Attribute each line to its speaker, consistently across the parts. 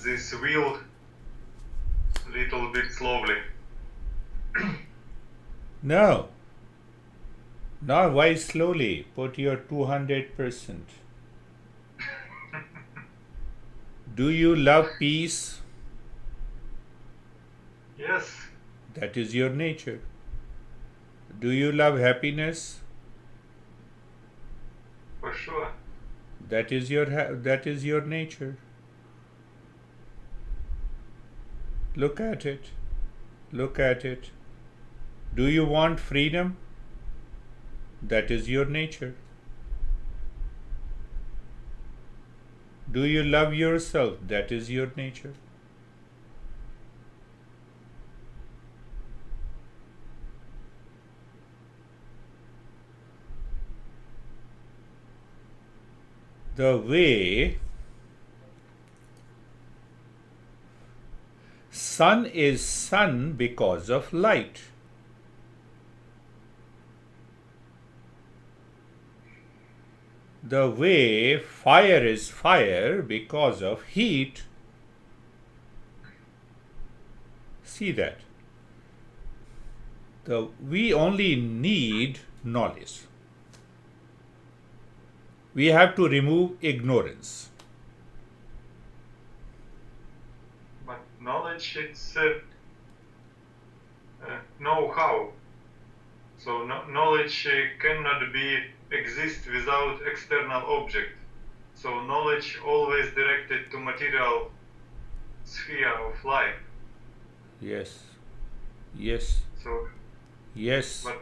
Speaker 1: this wheel little bit slowly.
Speaker 2: No. Now, why slowly? Put your 200%. Do you love peace?
Speaker 1: Yes,
Speaker 2: That is your nature. Do you love happiness?
Speaker 1: for sure.
Speaker 2: That is your nature. Look at it. Look at it. Do you want freedom? That is your nature. Do you love yourself? That is your nature. The way sun is sun because of light. The way fire is fire because of heat. See that? We only need knowledge. We have to remove ignorance.
Speaker 1: But knowledge, it's know-how. So knowledge cannot exist without external object. So knowledge always directed to material sphere of life.
Speaker 2: Yes. Yes.
Speaker 1: So,
Speaker 2: Yes.
Speaker 1: but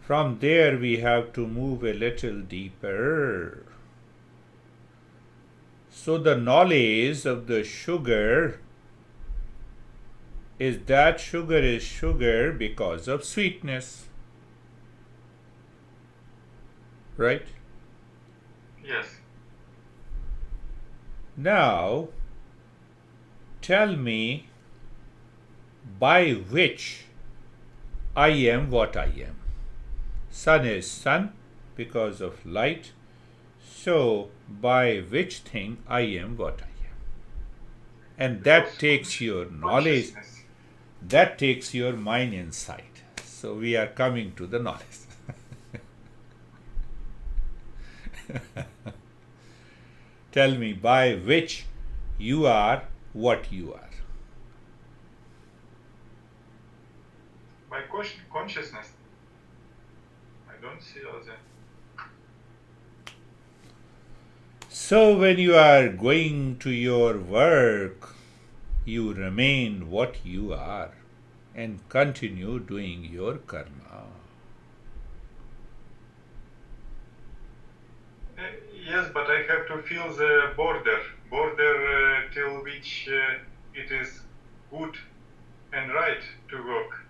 Speaker 2: From there we have to move a little deeper. So the knowledge of the sugar is that sugar is sugar because of sweetness. Right?
Speaker 1: yes,
Speaker 2: Now, tell me by which I am what I am. Sun is sun because of light. So, by which thing I am what I am. And that
Speaker 1: Because
Speaker 2: takes your knowledge,
Speaker 1: consciousness.
Speaker 2: that takes your mind insight. So, we are coming to the knowledge. Tell me by which you are what you are.
Speaker 1: By consciousness. I don't see other.
Speaker 2: So, when you are going to your work, you remain what you are and continue doing your karma.
Speaker 1: Yes, but I have to feel the border till which it is good and right to work,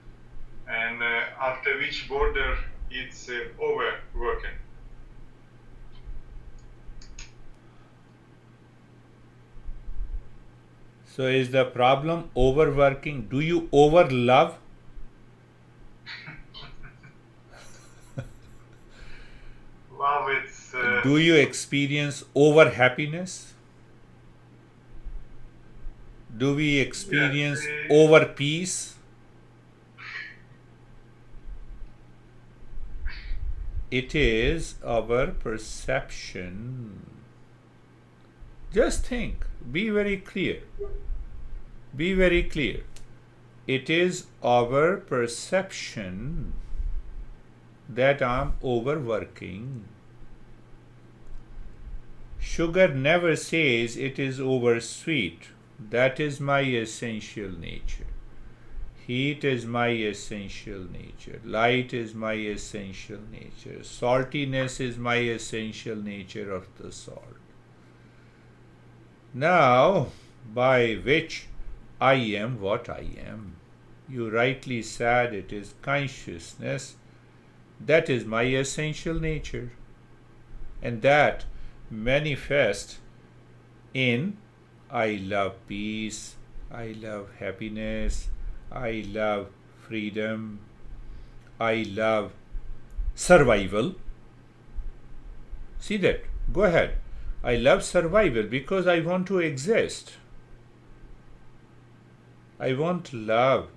Speaker 1: and after which border it's overworking.
Speaker 2: So, is the problem overworking? Do you overlove?
Speaker 1: Love, it's
Speaker 2: Do you experience over happiness? Do we experience
Speaker 1: Yes,
Speaker 2: over peace? It is our perception. Just think, be very clear. Be very clear. It is our perception that I'm overworking. Sugar never says it is over sweet. That is my essential nature. Heat is my essential nature. Light is my essential nature. Saltiness is my essential nature of the salt. Now, by which I am what I am. You rightly said it is consciousness. That is my essential nature. And that manifests in I love peace, I love happiness, I love freedom, I love survival. See that? Go ahead. I love survival because I want to exist. I want love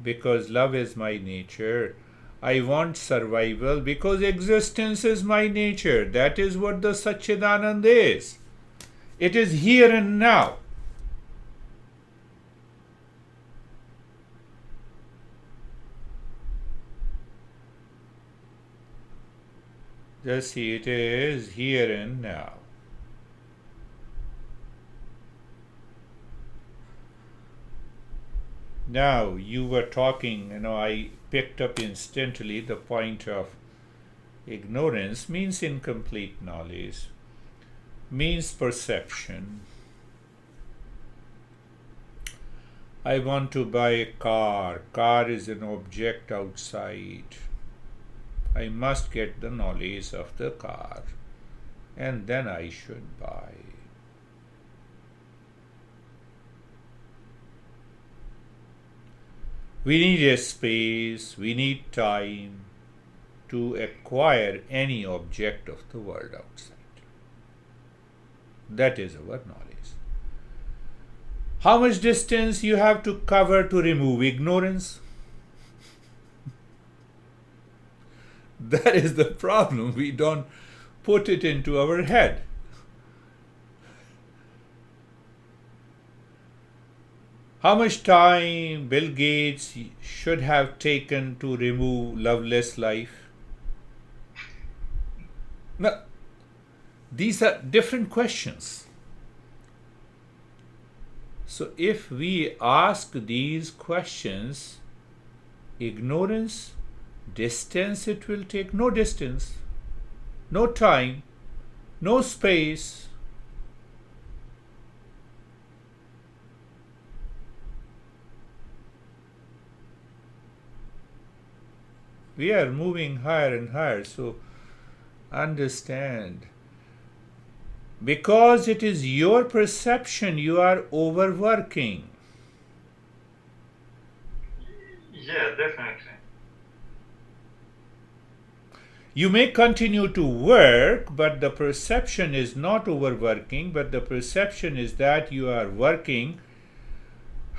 Speaker 2: because love is my nature. I want survival because existence is my nature. That is what the Satchidanand is. It is here and now. Just see, it is here and now. Now, you were talking, I picked up instantly the point of ignorance means incomplete knowledge, means perception. I want to buy a car. Car is an object outside. I must get the knowledge of the car, and then I should buy. We need a space, we need time to acquire any object of the world outside. That is our knowledge. How much distance you have to cover to remove ignorance? That is the problem. We don't put it into our head. How much time Bill Gates should have taken to remove loveless life? Now, these are different questions. So if we ask these questions, ignorance, distance, it will take no distance, no time, no space. We are moving higher and higher, so understand. Because it is your perception, you are overworking.
Speaker 1: Yeah, definitely.
Speaker 2: You may continue to work, but the perception is not overworking, but the perception is that you are working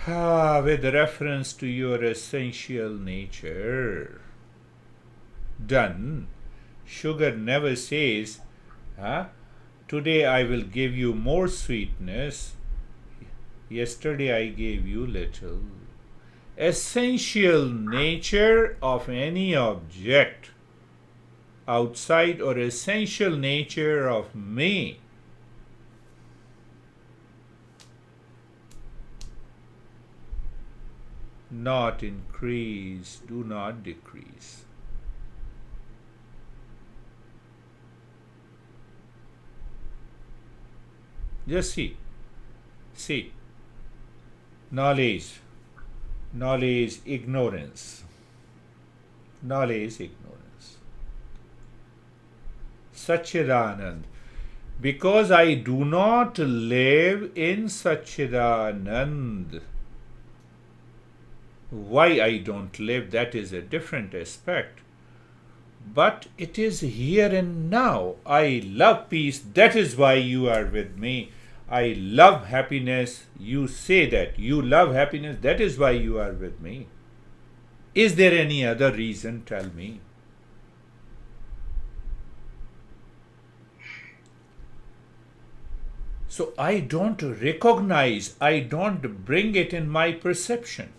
Speaker 2: with reference to your essential nature. Done. Sugar never says, today I will give you more sweetness. Yesterday I gave you little. Essential nature of any object outside or essential nature of me. Not increase, do not decrease. Just see, knowledge, ignorance, Satchidanand. Because I do not live in Satchidanand. Why I don't live, that is a different aspect. But it is here and now. I love peace, that is why you are with me. I love happiness, you say that. You love happiness, that is why you are with me. Is there any other reason? Tell me. So I don't recognize, I don't bring it in my perception.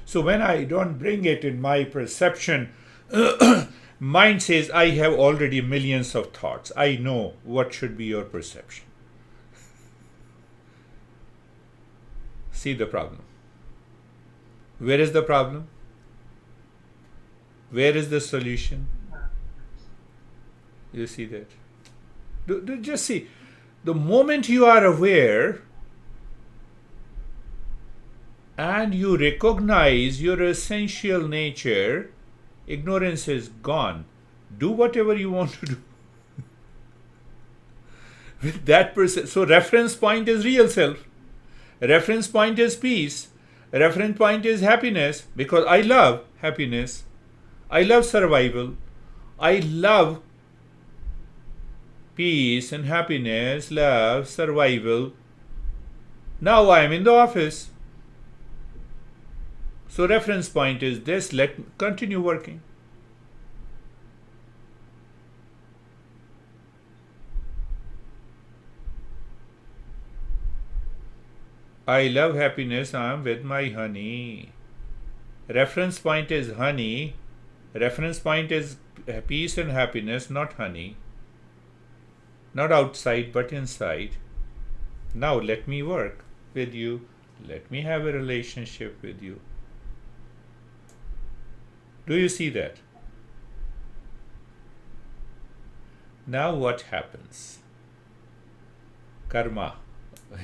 Speaker 2: So when I don't bring it in my perception, mind says, I have already millions of thoughts. I know what should be your perception. See the problem. Where is the problem? Where is the solution? You see that? Just see, the moment you are aware and you recognize your essential nature, ignorance is gone. Do whatever you want to do. With that person. So reference point is real self. Reference point is peace. Reference point is happiness, because I love happiness. I love survival. I love peace and happiness, love, survival. Now I am in the office. So reference point is this. Let me continue working. I love happiness. I am with my honey. Reference point is honey. Reference point is peace and happiness, not honey. Not outside, but inside. Now let me work with you. Let me have a relationship with you. Do you see that? Now what happens? Karma.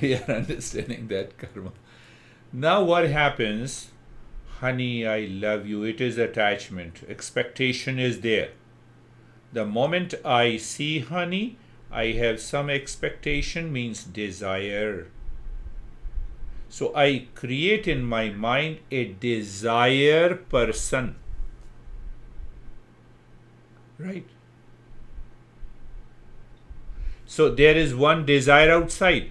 Speaker 2: We are understanding that karma. Now what happens? Honey, I love you. It is attachment. Expectation is there. The moment I see honey, I have some expectation, means desire. So I create in my mind a desire person. Right? So there is one desire outside,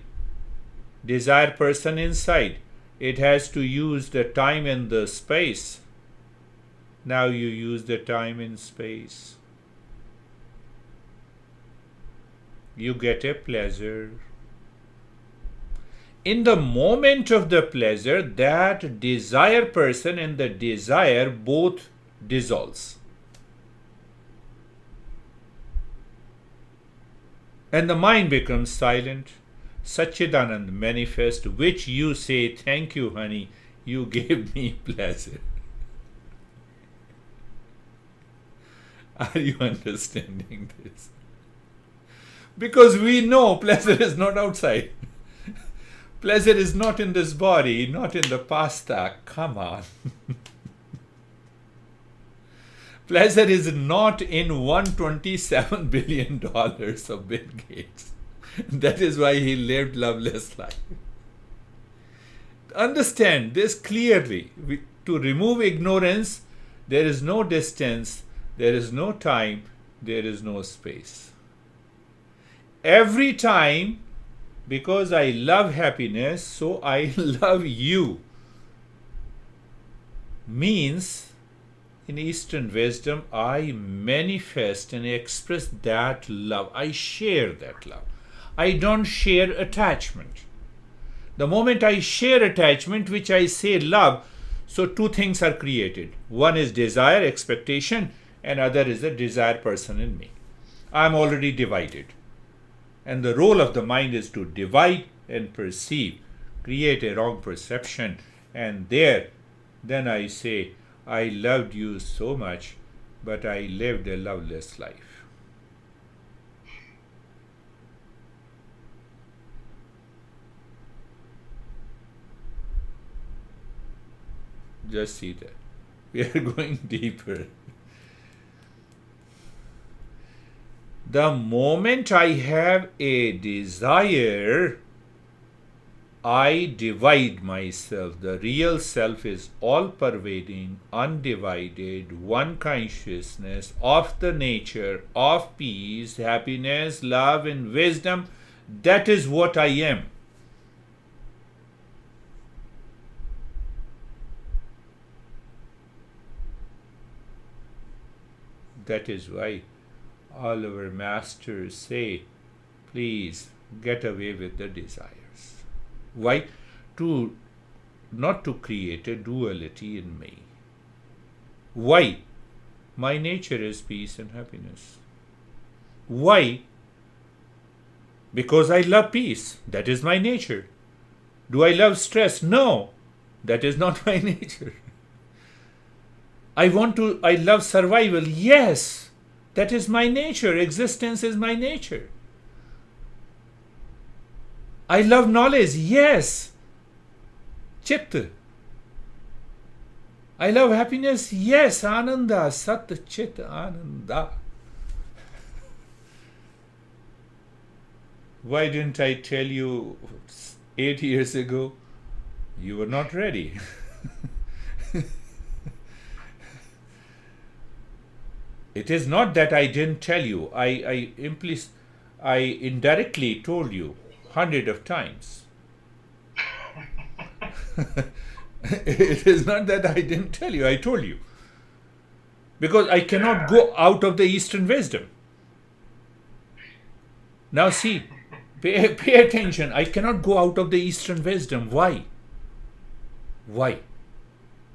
Speaker 2: desire person inside. It has to use the time and the space. Now you use the time and space. You get a pleasure. In the moment of the pleasure, that desire person and the desire both dissolves. And the mind becomes silent. Satchidanand manifest, which you say, thank you, honey, you gave me pleasure. Are you understanding this? Because we know pleasure is not outside. Pleasure is not in this body, not in the pasta. Come on. Pleasure is not in $127 billion of Bill Gates. That is why he lived loveless life. Understand this clearly. To remove ignorance, there is no distance, there is no time, there is no space. Every time, because I love happiness, so I love you, means in Eastern wisdom, I manifest and express that love. I share that love. I don't share attachment. The moment I share attachment, which I say love, so two things are created. One is desire, expectation, and other is the desire person in me. I am already divided. And the role of the mind is to divide and perceive, create a wrong perception, and then I say, I loved you so much, but I lived a loveless life. Just see that. We are going deeper. The moment I have a desire, I divide myself. The real self is all-pervading, undivided, one consciousness of the nature of peace, happiness, love, and wisdom. That is what I am. That is why all our masters say, please get away with the desires. Why? Not to create a duality in me. Why? My nature is peace and happiness. Why? Because I love peace. That is my nature. Do I love stress? No. That is not my nature. I love survival. Yes. That is my nature. Existence is my nature. I love knowledge. Yes. Chit. I love happiness. Yes. Ananda. Sat Chit Ananda. Why didn't I tell you 8 years ago? You were not ready. It is not that I didn't tell you. I indirectly told you hundred of times. It is not that I didn't tell you. I told you. Because I cannot go out of the Eastern wisdom. Now see, pay attention. I cannot go out of the Eastern wisdom. Why? Why?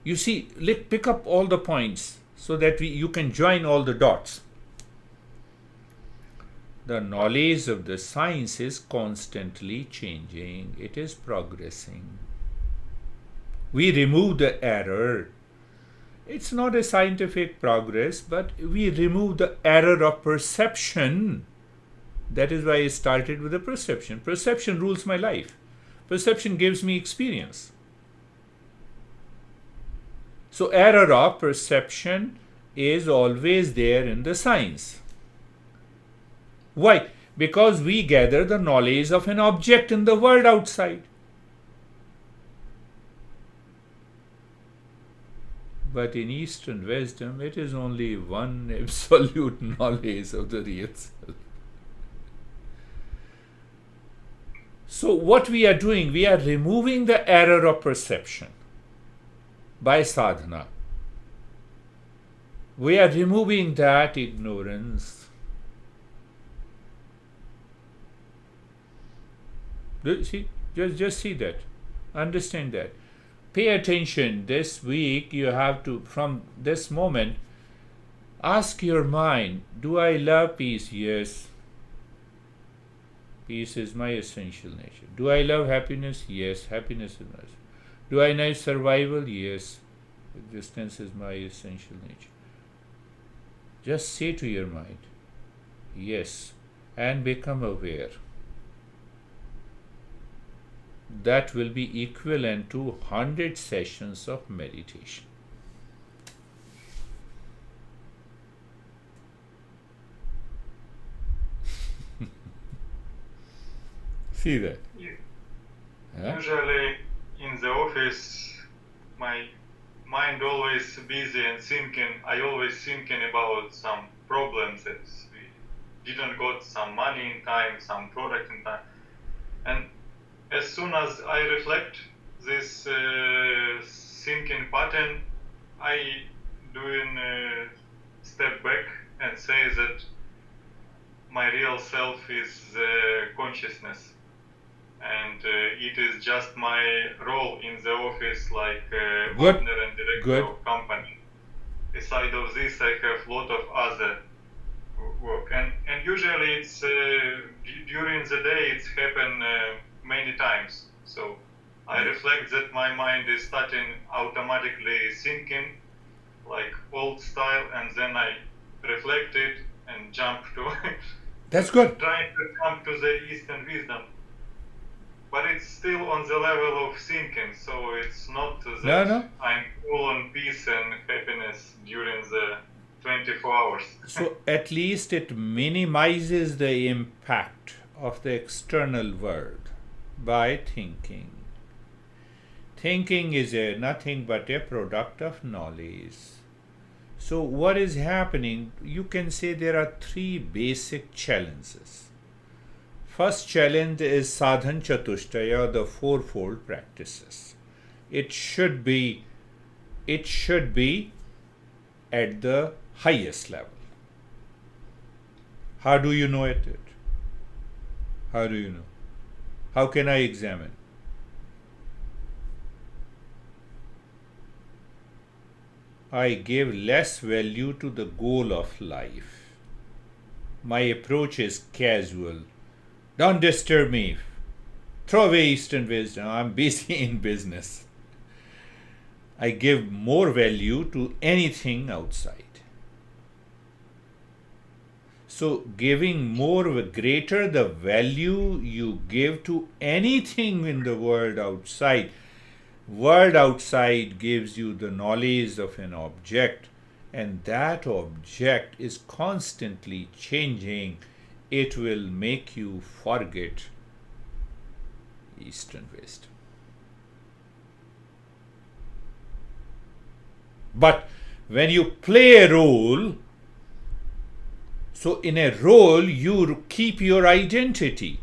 Speaker 2: You see, pick up all the points so that you can join all the dots. The knowledge of the science is constantly changing. It is progressing. We remove the error. It's not a scientific progress, but we remove the error of perception. That is why I started with the perception. Perception rules my life. Perception gives me experience. So error of perception is always there in the science. Why? Because we gather the knowledge of an object in the world outside. But in Eastern wisdom, it is only one absolute knowledge of the real self. So what we are doing, we are removing the error of perception by sadhana. We are removing that ignorance. See, just see that. Understand that. Pay attention. This week you have to, from this moment, ask your mind, do I love peace? Yes. Peace is my essential nature. Do I love happiness? Yes. Happiness is my. Do I know survival? Yes. Existence is my essential nature. Just say to your mind, yes, and become aware. That will be equivalent to 100 sessions of meditation. See that? Huh?
Speaker 1: Usually in the office, my mind always busy and thinking. I always thinking about some problems that we didn't got some money in time, some product in time, and as soon as I reflect this thinking pattern, I doing a step back and say that my real self is consciousness, and it is just my role in the office, like owner and director of company. Aside of this, I have a lot of other work, and usually it's during the day it's happen many times. So I reflect that my mind is starting automatically thinking like old style, and then I reflect it and jump to
Speaker 2: that's good.
Speaker 1: Trying to come to the Eastern wisdom, but it's still on the level of thinking. So it's not that I'm full on peace and happiness during the 24 hours.
Speaker 2: So at least it minimizes the impact of the external world by thinking. Thinking is nothing but a product of knowledge. So what is happening? You can say there are three basic challenges. First challenge is sadhan chatushtaya, the fourfold practices. It should be at the highest level. How do you know it? How do you know? How can I examine? I give less value to the goal of life. My approach is casual. Don't disturb me. Throw away Eastern wisdom. I'm busy in business. I give more value to anything outside. So giving greater the value you give to anything in the world outside gives you the knowledge of an object, and that object is constantly changing. It will make you forget Eastern wisdom. But when you play a role So in a role, you keep your identity.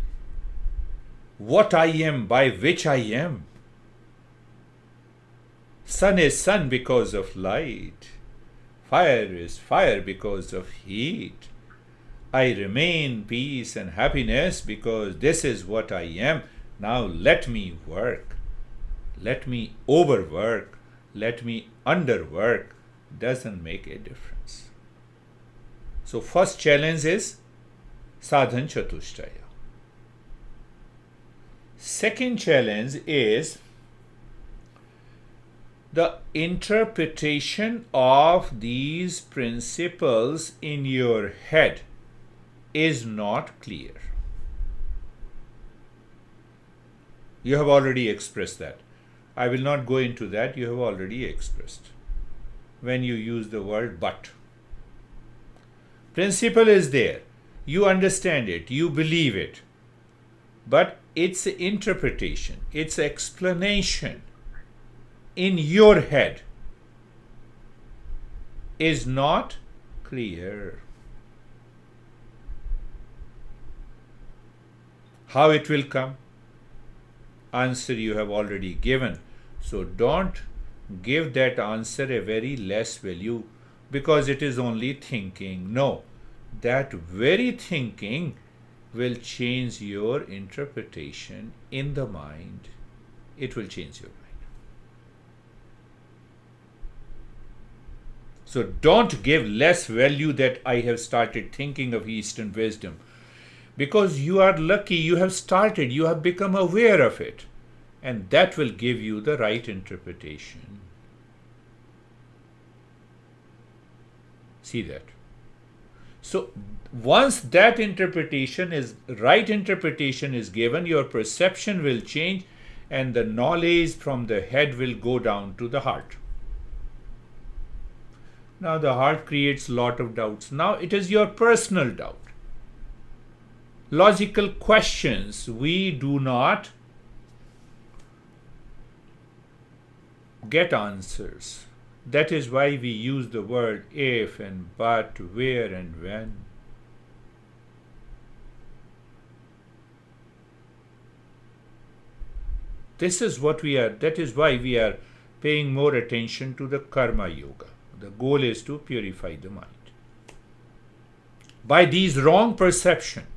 Speaker 2: What I am, by which I am. Sun is sun because of light. Fire is fire because of heat. I remain peace and happiness because this is what I am. Now let me work. Let me overwork. Let me underwork. Doesn't make a difference. So first challenge is sadhan chatushtaya. Second challenge is the interpretation of these principles in your head is not clear. You have already expressed that. I will not go into that. You have already expressed when you use the word but. Principle is there. You understand it. You believe it. But its interpretation, its explanation in your head is not clear. How it will come? Answer you have already given. So don't give that answer a very less value because it is only thinking. No, that very thinking will change your interpretation in the mind. It will change your mind. So don't give less value that I have started thinking of Eastern wisdom. Because you are lucky, you have started, you have become aware of it. And that will give you the right interpretation. See that? So once that right interpretation is given, your perception will change and the knowledge from the head will go down to the heart. Now the heart creates a lot of doubts. Now it is your personal doubt. Logical questions we do not get answers. That is why we use the word if and but, where and when. This is what we are, that is why we are paying more attention to the Karma Yoga. The goal is to purify the mind. By these wrong perception.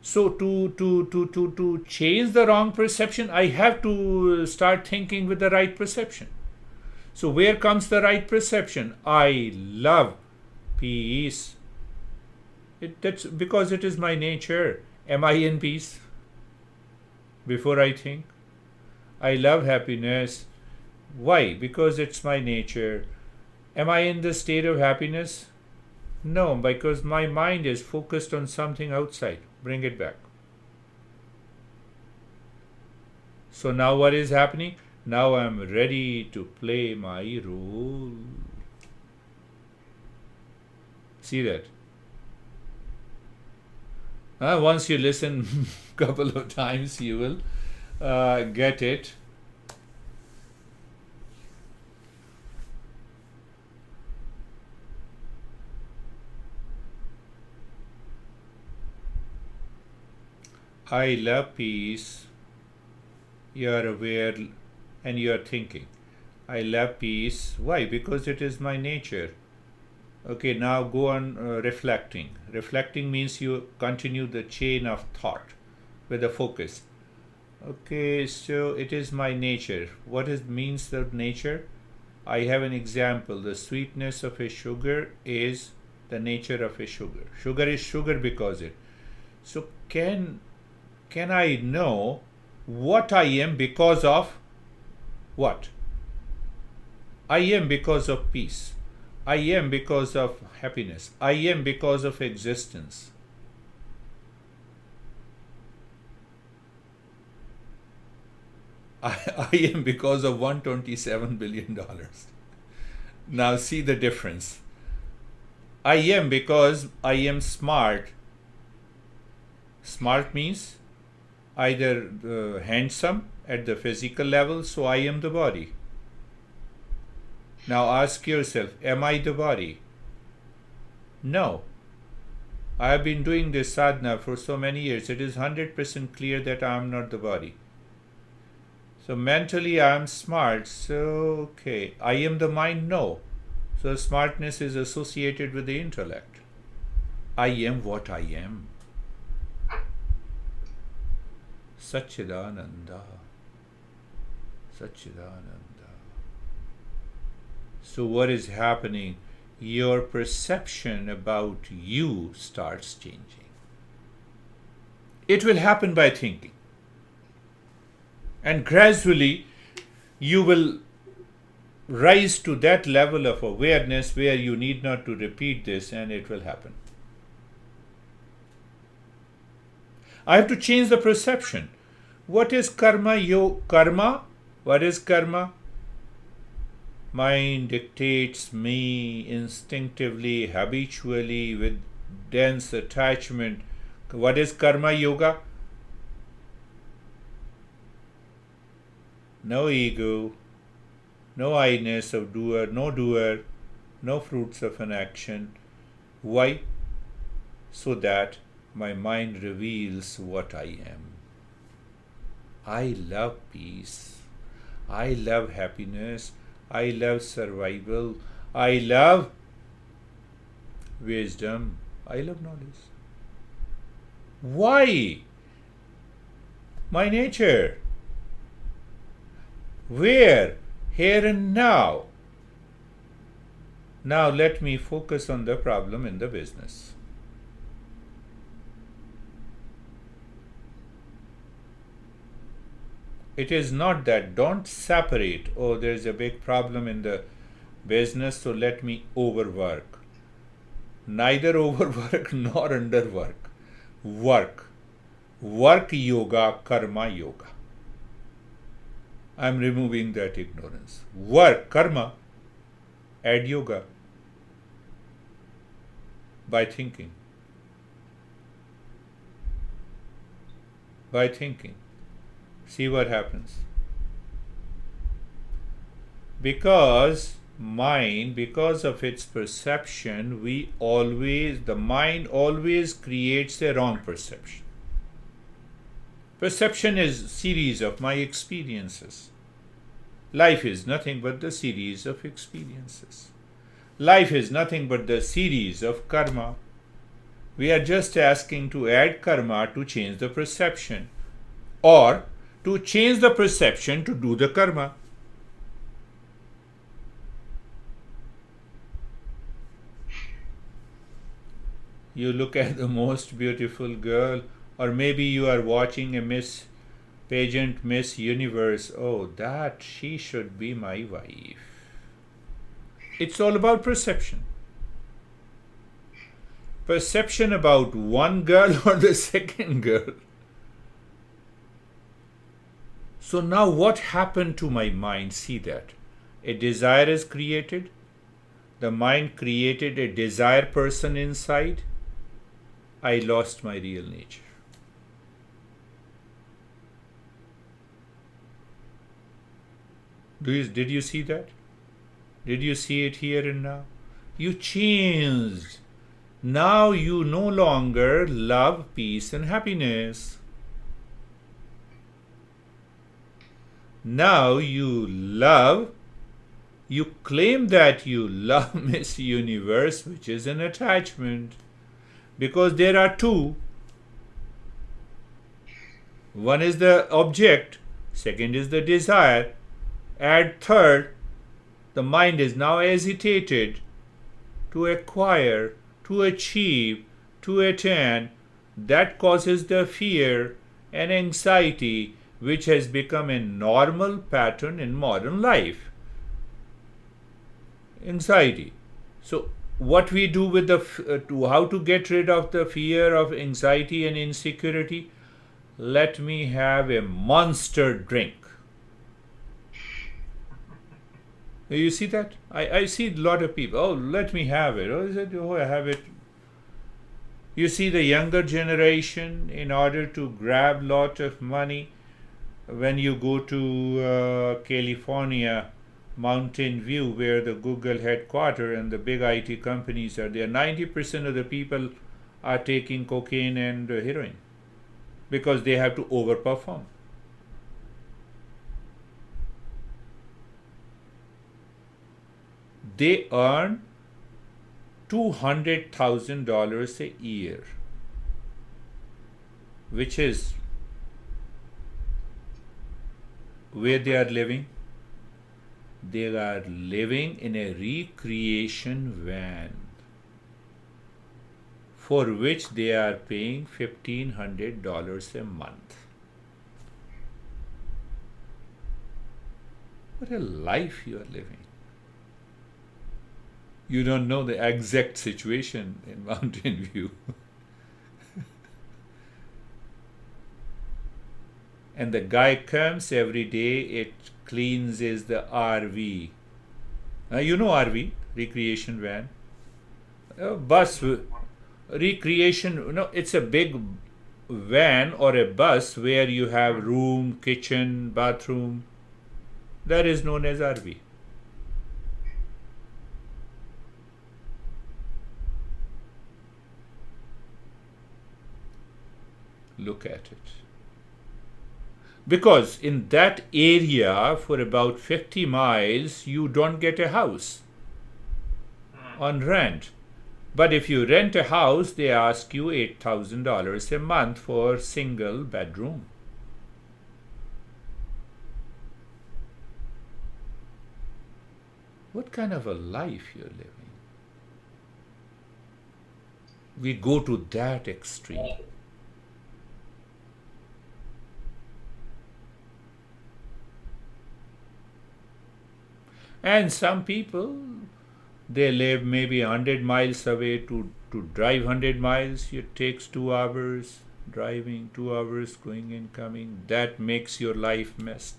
Speaker 2: So to change the wrong perception, I have to start thinking with the right perception. So where comes the right perception? I love peace. That's because it is my nature. Am I in peace? Before I think. I love happiness. Why? Because it's my nature. Am I in the state of happiness? No, because my mind is focused on something outside. Bring it back. So now what is happening? Now I am ready to play my role. See that? Once you listen a couple of times, you will get it. I love peace. You are aware and you are thinking. I love peace. Why? Because it is my nature. Okay, now go on reflecting. Reflecting means you continue the chain of thought with a focus. Okay, so it is my nature. What means the nature? I have an example. The sweetness of a sugar is the nature of a sugar. Sugar is sugar because it. So can I know what I am because of what? I am because of peace. I am because of happiness. I am because of existence. I am because of $127 billion. Now see the difference. I am because I am smart. Smart means either handsome at the physical level, so I am the body. Now ask yourself, am I the body? No, I have been doing this sadhana for so many years. It is 100% clear that I am not the body. So mentally I am smart. So, okay. I am the mind? No. So smartness is associated with the intellect. I am what I am. Satchidananda. Satchidananda. So what is happening? Your perception about you starts changing. It will happen by thinking. And gradually you will rise to that level of awareness where you need not to repeat this, and it will happen. I have to change the perception. What is karma? Karma? What is karma? Mind dictates me instinctively, habitually, with dense attachment. What is karma yoga? No ego, no I-ness of doer, no fruits of an action. Why? So that my mind reveals what I am. I love peace. I love happiness. I love survival. I love wisdom. I love knowledge. Why? My nature. Where? Here and now. Now let me focus on the problem in the business. It is not that, don't separate, oh, there's a big problem in the business, so let me overwork. Neither overwork nor underwork. Work. Work yoga, karma yoga. I am removing that ignorance. Work, karma, add yoga by thinking. By thinking. See what happens. Because mind, because of its perception, the mind always creates a wrong perception. Perception is a series of my experiences. Life is nothing but the series of experiences. Life is nothing but the series of karma. We are just asking to add karma to change the perception, or to change the perception to do the karma. You look at the most beautiful girl, or maybe you are watching a Miss Pageant, Miss Universe. Oh, that she should be my wife. It's all about perception. Perception about one girl or the second girl. So now what happened to my mind? See that. A desire is created. The mind created a desire person inside. I lost my real nature. Did you see that? Did you see it here and now? You changed. Now you no longer love peace and happiness. Now you claim that you love Miss Universe, which is an attachment. Because there are two. One is the object, second is the desire. Add third, the mind is now agitated to acquire, to achieve, to attain. That causes the fear and anxiety, which has become a normal pattern in modern life. Anxiety. So what we do with how to get rid of the fear of anxiety and insecurity? Let me have a monster drink. You see that? I see a lot of people, oh, let me have it. Oh, I have it. You see the younger generation, in order to grab lot of money, when you go to California, Mountain View, where the Google headquarters and the big IT companies are there, 90% of the people are taking cocaine and heroin because they have to overperform. They earn $200,000 a year, which is where they are living. They are living in a recreation van for which they are paying $1,500 a month. What a life you are living. You don't know the exact situation in Mountain View. And the guy comes every day, it cleanses the RV. You know RV, recreation van? Bus, recreation, no, it's a big van or a bus where you have room, kitchen, bathroom. That is known as RV. Look at it. Because in that area for about 50 miles, you don't get a house on rent. But if you rent a house, they ask you $8,000 a month for single bedroom. What kind of a life you're living? We go to that extreme. And some people, they live maybe 100 miles away. To drive 100 miles, it takes 2 hours driving, 2 hours going and coming. That makes your life messed.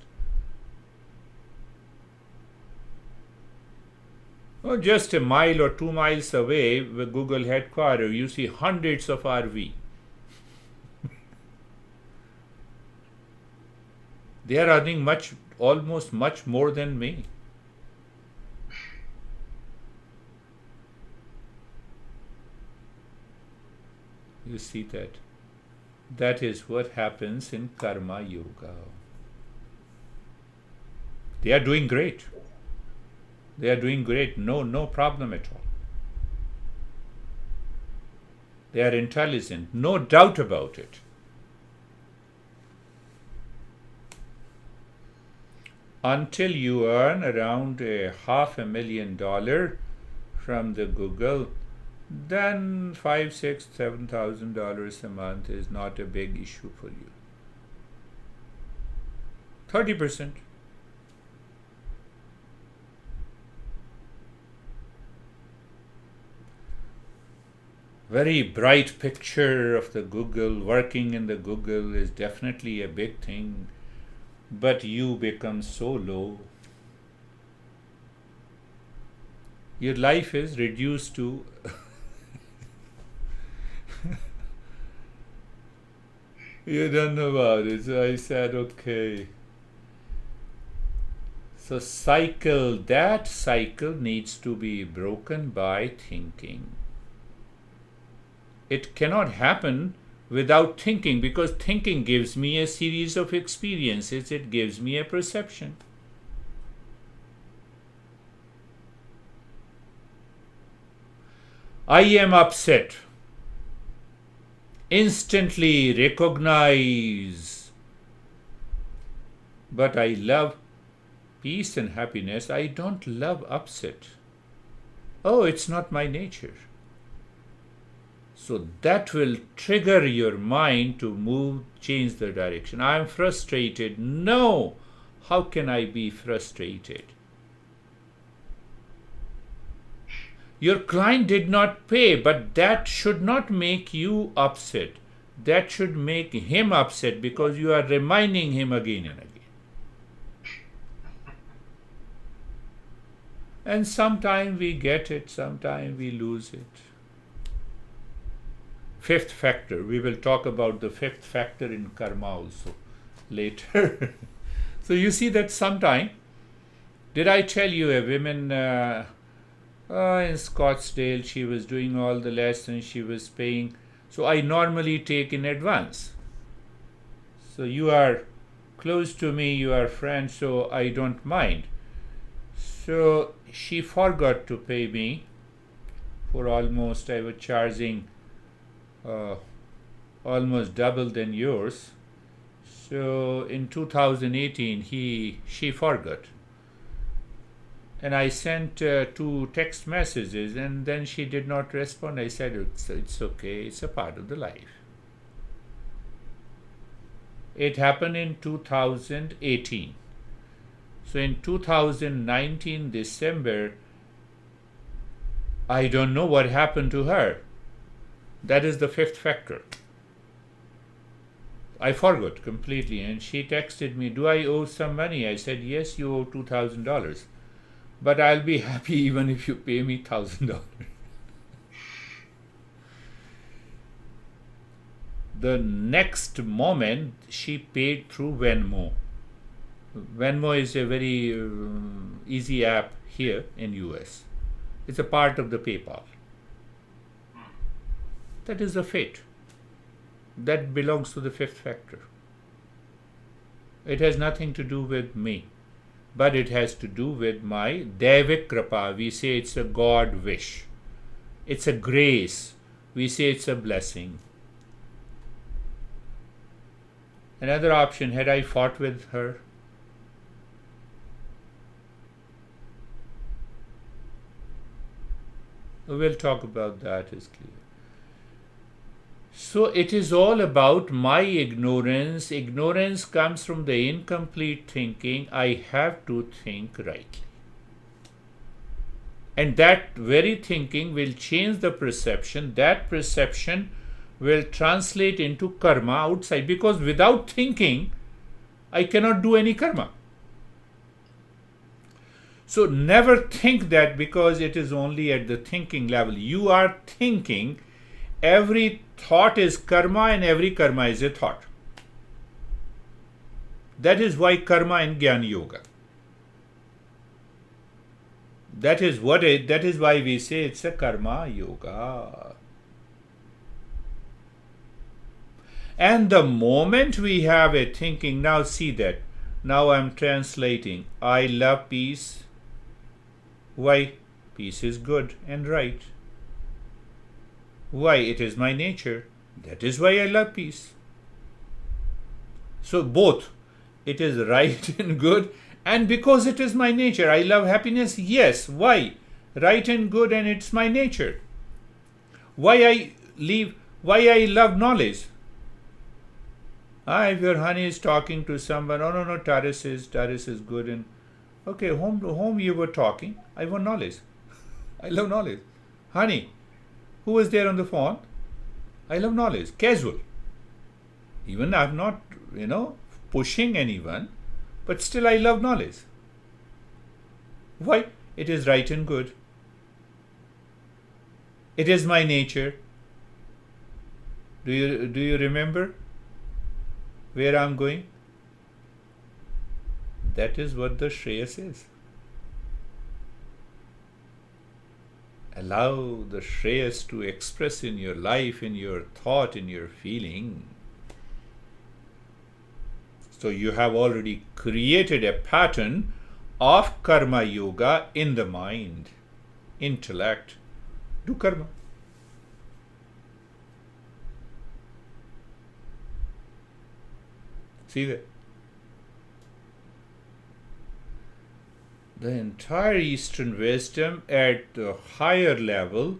Speaker 2: Or just a mile or 2 miles away, with Google headquarters, you see hundreds of RV. They are earning almost much more than me. You see that? That is what happens in Karma Yoga. They are doing great. They are doing great. No problem at all. They are intelligent. No doubt about it. Until you earn around $500,000 from the Google, then $5,000, $6,000, $7,000 a month is not a big issue for you. 30%. Very bright picture of the Google, working in the Google is definitely a big thing, but you become so low. Your life is reduced to you don't know about it. So I said, okay. So that cycle needs to be broken by thinking. It cannot happen without thinking, because thinking gives me a series of experiences. It gives me a perception. I am upset. Instantly recognize. But I love peace and happiness. I don't love upset. Oh, it's not my nature. So that will trigger your mind to change the direction. I am frustrated. No! How can I be frustrated? Your client did not pay, but that should not make you upset. That should make him upset, because you are reminding him again and again. And sometimes we get it, sometimes we lose it. Fifth factor. We will talk about the fifth factor in karma also later. So you see that sometime, did I tell you a woman in Scottsdale, she was doing all the lessons, she was paying So I normally take in advance. So you are close to me, you are friends, so I don't mind. So she forgot to pay me for almost, I was charging almost double than yours. So in 2018, she forgot. And I sent 2 text messages, and then she did not respond. I said, it's okay, it's a part of the life. It happened in 2018. So in 2019, December, I don't know what happened to her. That is the 5th factor. I forgot completely, and she texted me, do I owe some money? I said, yes, you owe $2,000. But I'll be happy even if you pay me $1,000. The next moment, she paid through Venmo. Venmo is a very easy app here in US. It's a part of the PayPal. That is a fate. That belongs to the 5th factor. It has nothing to do with me, but it has to do with my Daivik Kripa. We say it's a God wish. It's a grace. We say it's a blessing. Another option, had I fought with her? We'll talk about that, is clear. So it is all about my ignorance. Ignorance comes from the incomplete thinking. I have to think rightly. And that very thinking will change the perception. That perception will translate into karma outside, because without thinking, I cannot do any karma. So never think that because it is only at the thinking level. You are thinking. Every thought is karma, and every karma is a thought. That is why karma in Jnana Yoga. That is why we say it's a karma yoga. And the moment we have a thinking, now see that. Now I'm translating. I love peace. Why? Peace is good and right. Why? It is my nature. That is why I love peace. So both, it is right and good, and because it is my nature. I love happiness. Yes. Why? Right and good, and it's my nature. Why I love knowledge? If your honey is talking to someone, no, Taris is good, and okay, whom you were talking? I want knowledge. I love knowledge. Honey, who was there on the phone? I love knowledge. Casual. Even I'm not, pushing anyone, but still I love knowledge. Why? It is right and good. It is my nature. Do you remember where I'm going? That is what the Shreyas is. Allow the Shreyas to express in your life, in your thought, in your feeling. So you have already created a pattern of karma yoga in the mind, intellect. Do karma. See that? The entire Eastern wisdom at the higher level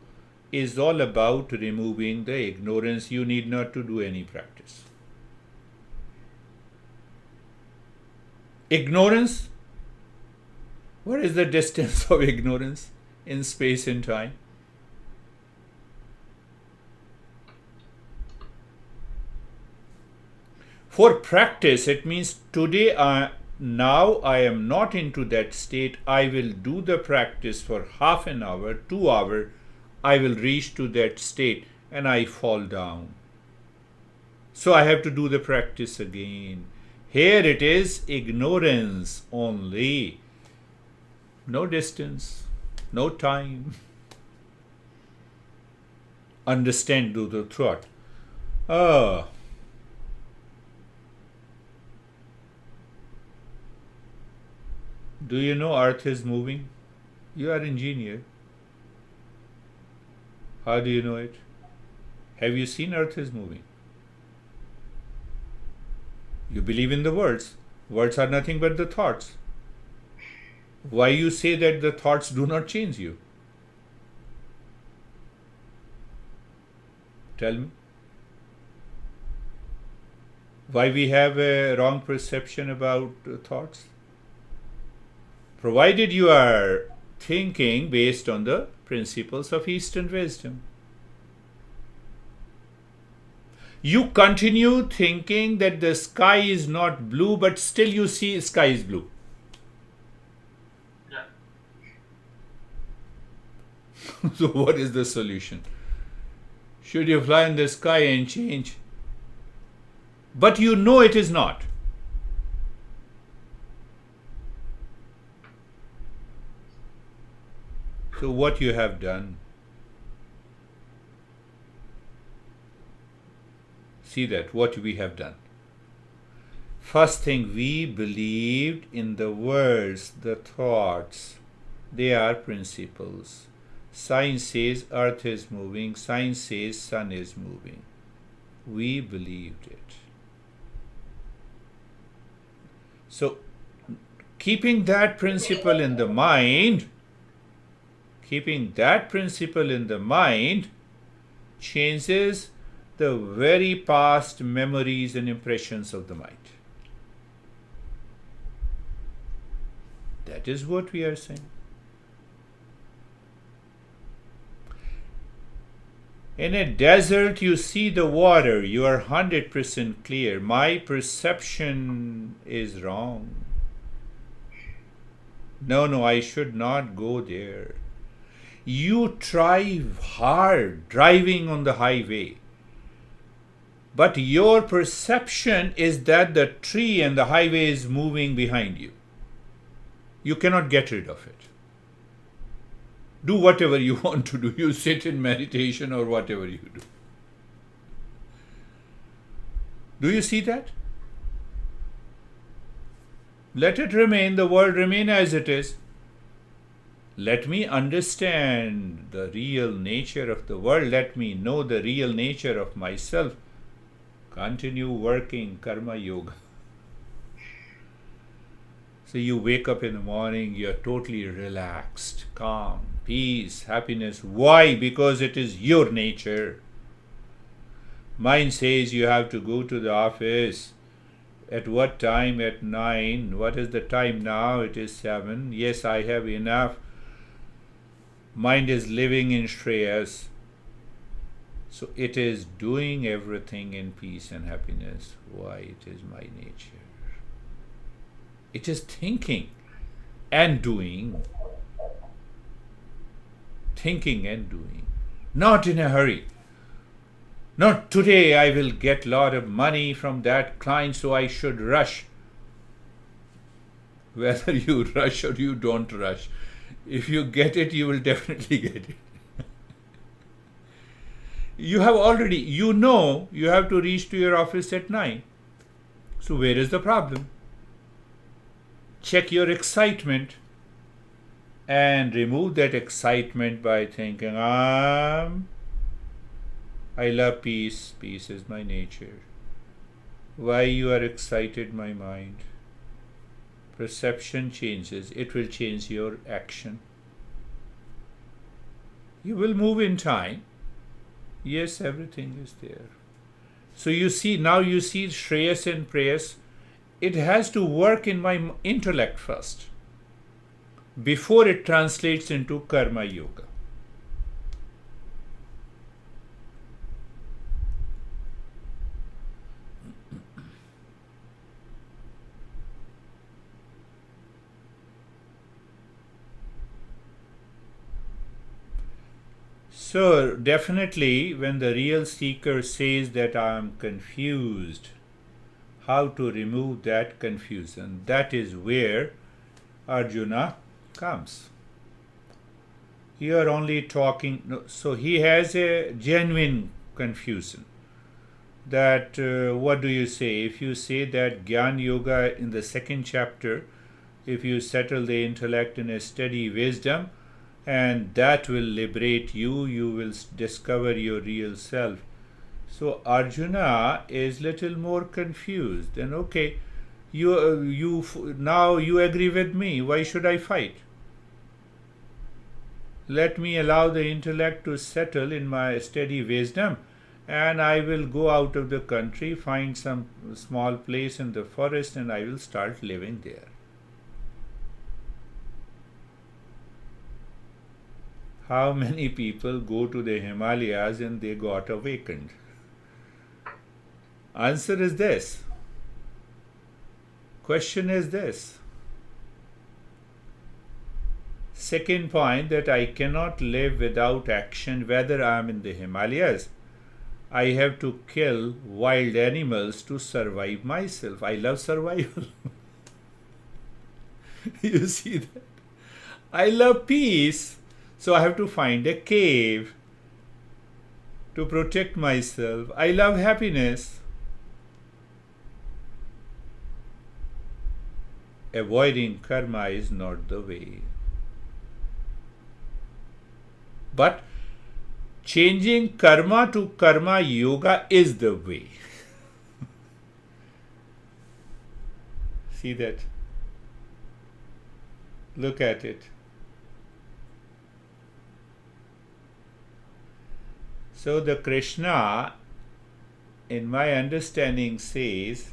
Speaker 2: is all about removing the ignorance. You need not to do any practice. Ignorance? What is the distance of ignorance in space and time? For practice, it means today now I am not into that state. I will do the practice for half an hour, 2 hours. I will reach to that state and I fall down. So I have to do the practice again. Here it is ignorance only. No distance, no time. Understand the thought. Oh, do you know Earth is moving? You are an engineer. How do you know it? Have you seen Earth is moving? You believe in the words. Words are nothing but the thoughts. Why you say that the thoughts do not change you? Tell me. Why we have a wrong perception about thoughts? Provided you are thinking based on the principles of Eastern wisdom. You continue thinking that the sky is not blue, but still you see sky is blue.
Speaker 1: Yeah.
Speaker 2: So what is the solution? Should you fly in the sky and change? But you know it is not. So what you have done? See that, what we have done. First thing, we believed in the words, the thoughts. They are principles. Science says earth is moving. Science says sun is moving. We believed it. So, keeping that principle in the mind, changes the very past memories and impressions of the mind. That is what we are saying. In a desert, you see the water, you are 100% clear. My perception is wrong. No, I should not go there. You try hard driving on the highway, but your perception is that the tree and the highway is moving behind you. You cannot get rid of it. Do whatever you want to do. You sit in meditation or whatever you do. Do you see that? Let it remain, the world remain as it is. Let me understand the real nature of the world. Let me know the real nature of myself. Continue working karma yoga. So you wake up in the morning, you're totally relaxed, calm, peace, happiness. Why? Because it is your nature. Mind says you have to go to the office. At what time? At 9. What is the time now? It is 7. Yes, I have enough. Mind is living in Shreyas. So it is doing everything in peace and happiness. Why? It is my nature. It is thinking and doing. Thinking and doing. Not in a hurry. Not today I will get a lot of money from that client, so I should rush. Whether you rush or you don't rush, if you get it, you will definitely get it. You have already, you know you have to reach to your office at 9. So where is the problem? Check your excitement and remove that excitement by thinking, I love peace. Peace is my nature. Why you are excited, my mind? Perception changes. It will change your action. You will move in time. Yes, everything is there. So you see, now you see Shreyas and Preyas. It has to work in my intellect first, before it translates into Karma Yoga. So definitely when the real seeker says that I am confused, how to remove that confusion? That is where Arjuna comes. You are only talking, so he has a genuine confusion. that what do you say? If you say that Gyan Yoga in the second chapter, if you settle the intellect in a steady wisdom, and that will liberate you, you will discover your real self. So Arjuna is little more confused. And okay, now you agree with me. Why should I fight? Let me allow the intellect to settle in my steady wisdom, and I will go out of the country, find some small place in the forest, and I will start living there. How many people go to the Himalayas and they got awakened? Answer is this. Question is this. Second point, that I cannot live without action, whether I am in the Himalayas. I have to kill wild animals to survive myself. I love survival. You see that? I love peace. So I have to find a cave to protect myself. I love happiness. Avoiding karma is not the way. But changing karma to karma yoga is the way. See that? Look at it. So the Krishna, in my understanding, says,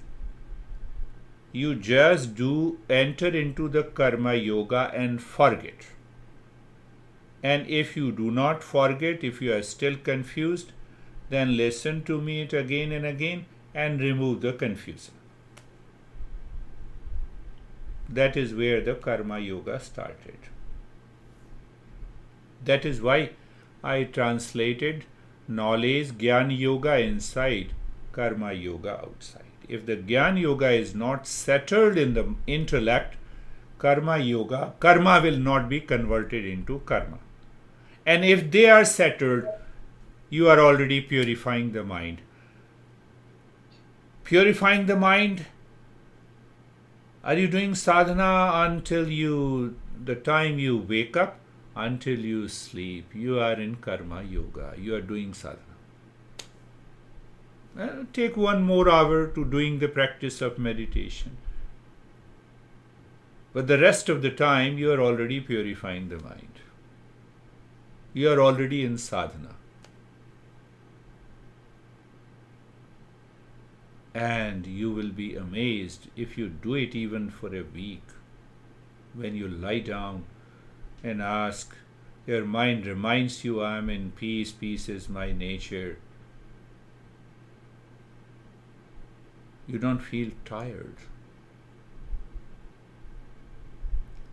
Speaker 2: you just enter into the karma yoga and forget. And if you do not forget, if you are still confused, then listen to me it again and again and remove the confusion. That is where the karma yoga started. That is why I translated knowledge, Gyan Yoga inside, Karma Yoga outside. If the Gyan Yoga is not settled in the intellect, Karma will not be converted into karma. And if they are settled, you are already purifying the mind. Purifying the mind, are you doing sadhana until the time you wake up? Until you sleep, you are in karma yoga. You are doing sadhana. Take 1 more hour to doing the practice of meditation. But the rest of the time, you are already purifying the mind. You are already in sadhana. And you will be amazed if you do it even for a week. When you lie down and ask, your mind reminds you, I am in peace, peace is my nature. You don't feel tired.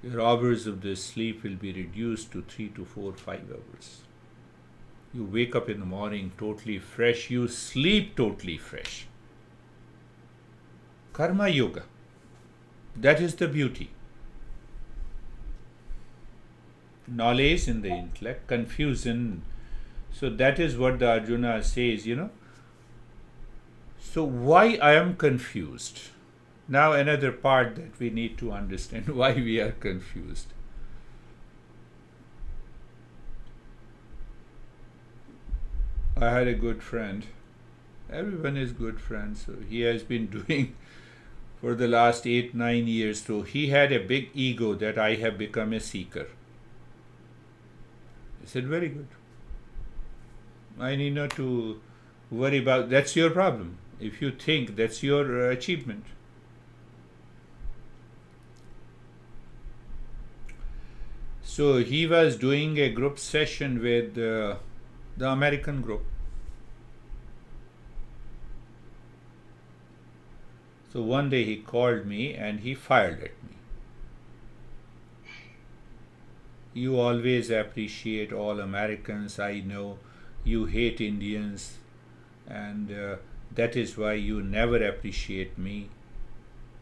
Speaker 2: Your hours of the sleep will be reduced to 3 to 4, 5 hours. You wake up in the morning totally fresh, you sleep totally fresh. Karma yoga. That is the beauty. Knowledge in the intellect, confusion. So that is what the Arjuna says, So why I am confused? Now another part that we need to understand, why we are confused. I had a good friend. Everyone is good friends. So he has been doing for the last 8-9 years. So he had a big ego that I have become a seeker. I said, very good. I need not to worry about, that's your problem. If you think that's your achievement. So he was doing a group session with the American group. So one day he called me and he fired at me. You always appreciate all Americans. I know you hate Indians, and that is why you never appreciate me.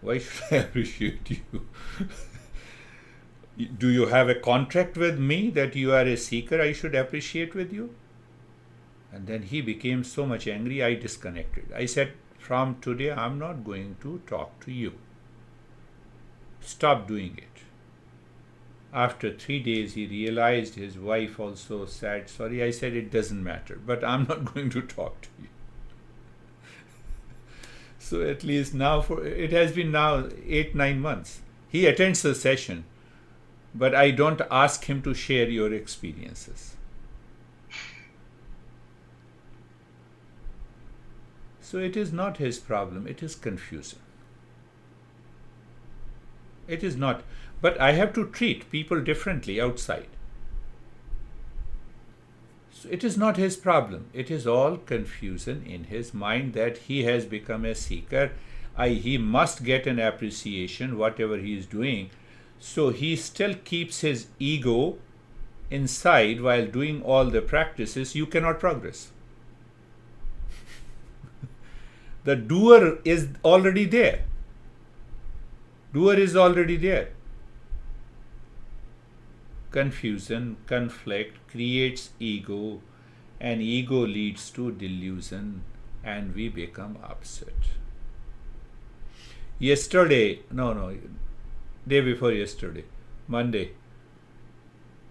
Speaker 2: Why should I appreciate you? Do you have a contract with me that you are a seeker I should appreciate with you? And then he became so much angry, I disconnected. I said, from today, I'm not going to talk to you. Stop doing it. After 3 days, he realized, his wife also said, sorry. I said, it doesn't matter, but I'm not going to talk to you. So at least now, it has been now 8-9 months. He attends the session, but I don't ask him to share your experiences. So it is not his problem, it is confusion. It is not. But I have to treat people differently outside. So it is not his problem. It is all confusion in his mind that he has become a seeker. He must get an appreciation, whatever he is doing. So he still keeps his ego inside while doing all the practices. You cannot progress. The doer is already there. Doer is already there. Confusion, conflict creates ego, and ego leads to delusion, and we become upset. Day before yesterday, Monday,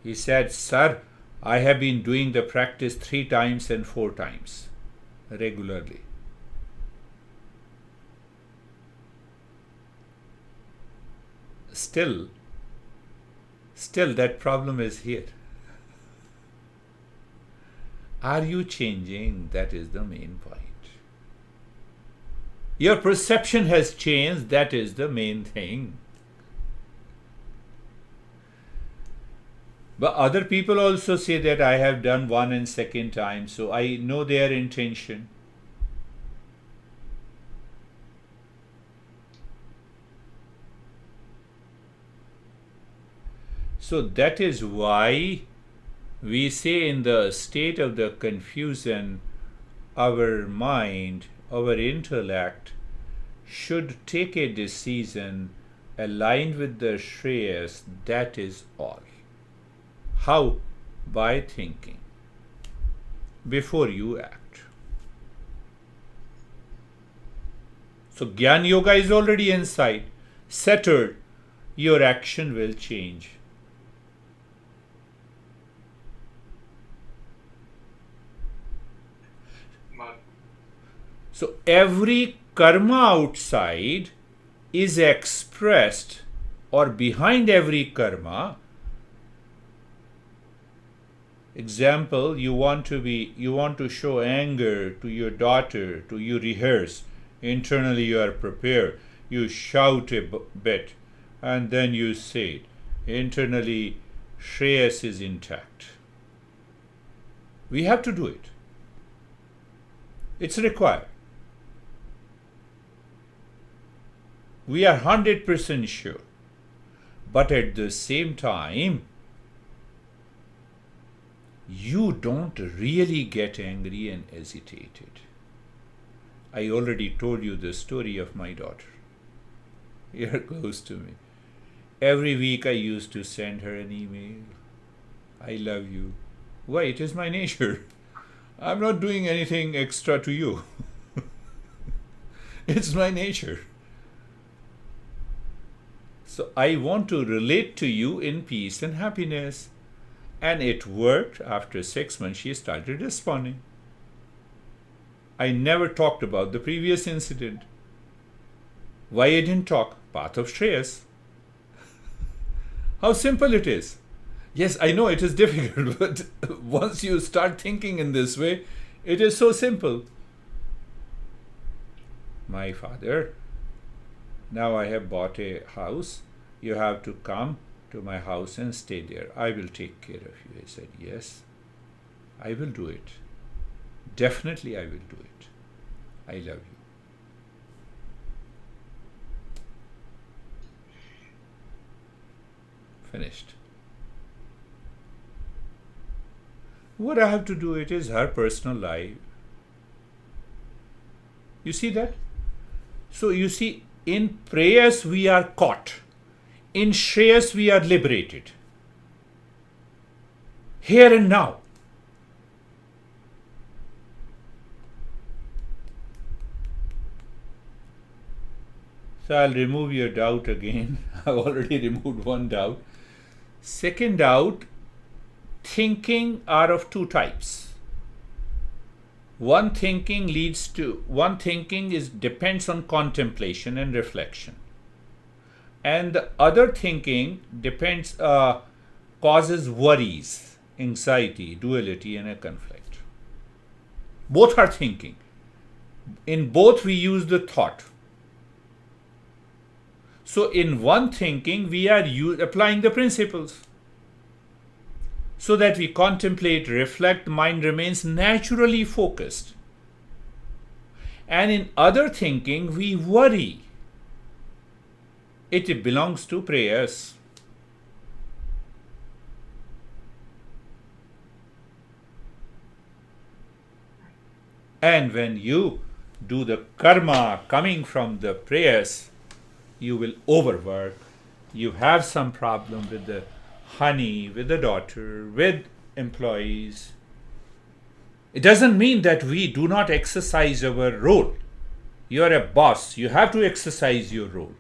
Speaker 2: he said, sir, I have been doing the practice 3 times and 4 times regularly. Still that problem is here. Are you changing? That is the main point. Your perception has changed. That is the main thing. But other people also say that I have done 1 and 2nd time, so I know their intention. So that is why we say, in the state of the confusion, our mind, our intellect should take a decision aligned with the Shreyas. That is all. How? By thinking before you act. So Jnana Yoga is already inside. Settled. Your action will change. So every karma outside is expressed, or behind every karma. Example, you want to show anger to your daughter, you rehearse. Internally you are prepared. You shout a bit, and then you say it. Internally, Shreyas is intact. We have to do it. It's required. We are 100% sure. But at the same time, you don't really get angry and agitated. I already told you the story of my daughter. Here close to me. Every week I used to send her an email. I love you. Why? It is my nature. I'm not doing anything extra to you. It's my nature. So I want to relate to you in peace and happiness. And it worked. After 6 months, she started responding. I never talked about the previous incident. Why I didn't talk? Path of Shreyas. How simple it is. Yes, I know it is difficult, but once you start thinking in this way, it is so simple. My father, now I have bought a house. You have to come to my house and stay there. I will take care of you. I said, yes, I will do it. Definitely I will do it. I love you. Finished. What I have to do, it is her personal life. You see that? So you see, in prayers we are caught. In Shreyas we are liberated. Here and now. So I'll remove your doubt again. I've already removed one doubt. Second doubt, thinking are of two types. One thinking depends on contemplation and reflection. And the other thinking causes worries, anxiety, duality, and a conflict. Both are thinking. In both we use the thought. So in one thinking we are applying the principles. So that we contemplate, reflect, mind remains naturally focused. And in other thinking we worry. It belongs to prayers. And when you do the karma coming from the prayers, you will overwork. You have some problem with the honey, with the daughter, with employees. It doesn't mean that we do not exercise our role. You are a boss. You have to exercise your role.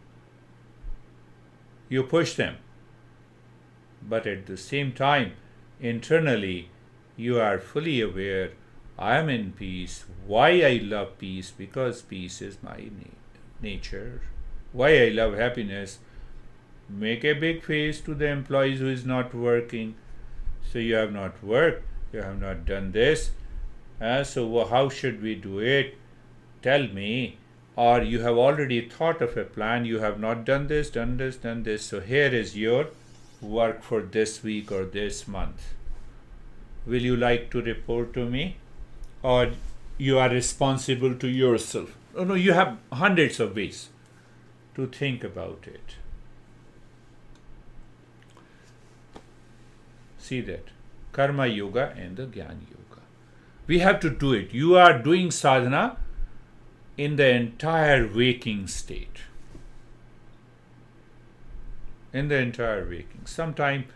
Speaker 2: You push them. But at the same time, internally, you are fully aware, I am in peace. Why I love peace? Because peace is my nature. Why I love happiness? Make a big face to the employees who is not working. So you have not worked, you have not done this. So how should we do it? Tell me. Or you have already thought of a plan, you have not done this, done this, done this. So here is your work for this week or this month. Will you like to report to me? Or you are responsible to yourself? Oh no, you have hundreds of ways to think about it. See that? Karma Yoga and the Jnana Yoga. We have to do it. You are doing sadhana in the entire waking state. In the entire waking. Sometimes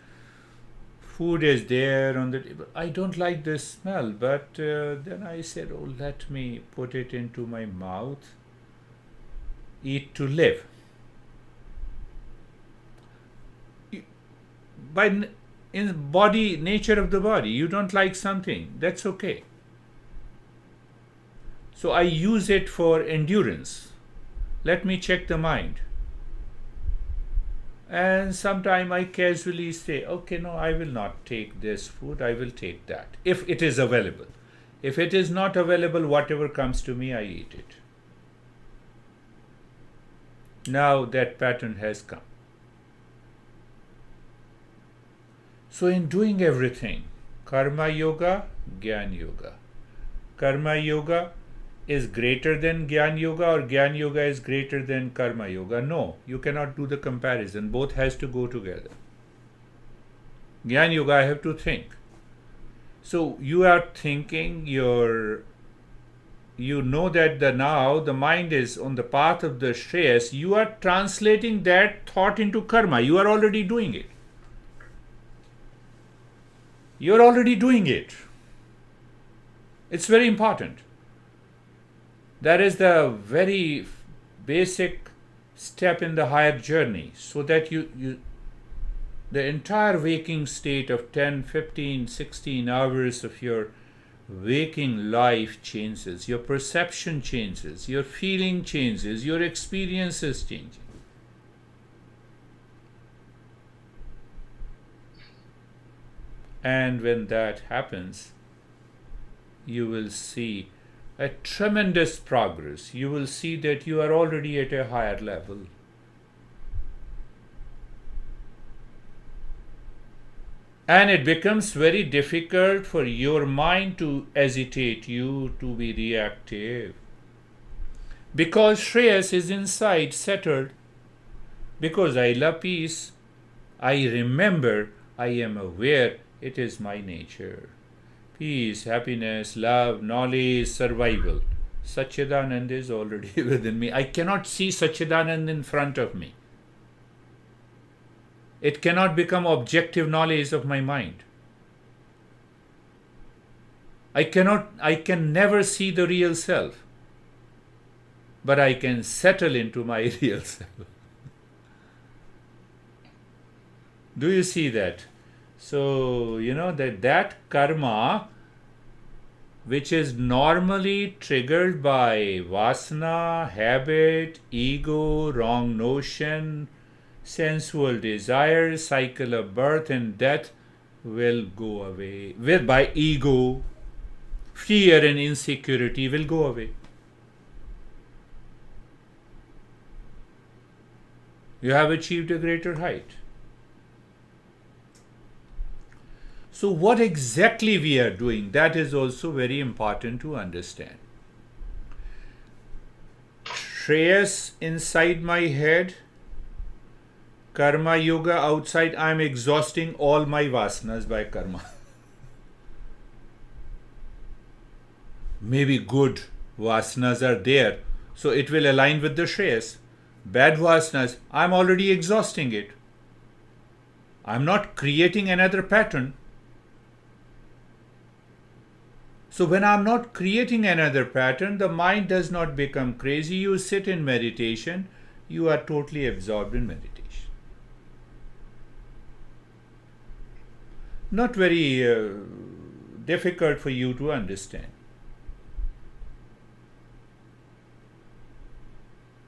Speaker 2: food is there on the table. I don't like the smell, but then I said, oh, let me put it into my mouth. Eat to live. In body, nature of the body, you don't like something, that's okay. So I use it for endurance. Let me check the mind. And sometime I casually say, okay, no, I will not take this food, I will take that. If it is available. If it is not available, whatever comes to me, I eat it. Now that pattern has come. So in doing everything, Karma Yoga, Jnana Yoga. Karma Yoga is greater than Jnana Yoga or Jnana Yoga is greater than Karma Yoga. No, you cannot do the comparison. Both has to go together. Jnana Yoga, I have to think. So you are thinking, you know that now the mind is on the path of the Shreyas. You are translating that thought into karma. You are already doing it. You are already doing it. It's very important. That is the very basic step in the higher journey, so that the entire waking state of 10, 15, 16 hours of your waking life changes, your perception changes, your feeling changes, your experiences change. And when that happens, you will see a tremendous progress. You will see that you are already at a higher level. And it becomes very difficult for your mind to agitate you, to be reactive. Because Shreyas is inside, settled. Because I love peace, I remember, I am aware, it is my nature. Peace, happiness, love, knowledge, survival. Satchidanand is already within me. I cannot see Satchidanand in front of me. It cannot become objective knowledge of my mind. I can never see the real self. but I can settle into my real self. Do you see that? So, that karma, which is normally triggered by vasana, habit, ego, wrong notion, sensual desire, cycle of birth and death, will go away. By ego, fear and insecurity will go away. You have achieved a greater height. So what exactly we are doing, that is also very important to understand. Shreyas inside my head, karma yoga outside, I am exhausting all my vasanas by karma. Maybe good vasanas are there, so it will align with the shreyas. Bad vasanas, I am already exhausting it. I am not creating another pattern. So when I am not creating another pattern, the mind does not become crazy. You sit in meditation, you are totally absorbed in meditation. Not very difficult for you to understand.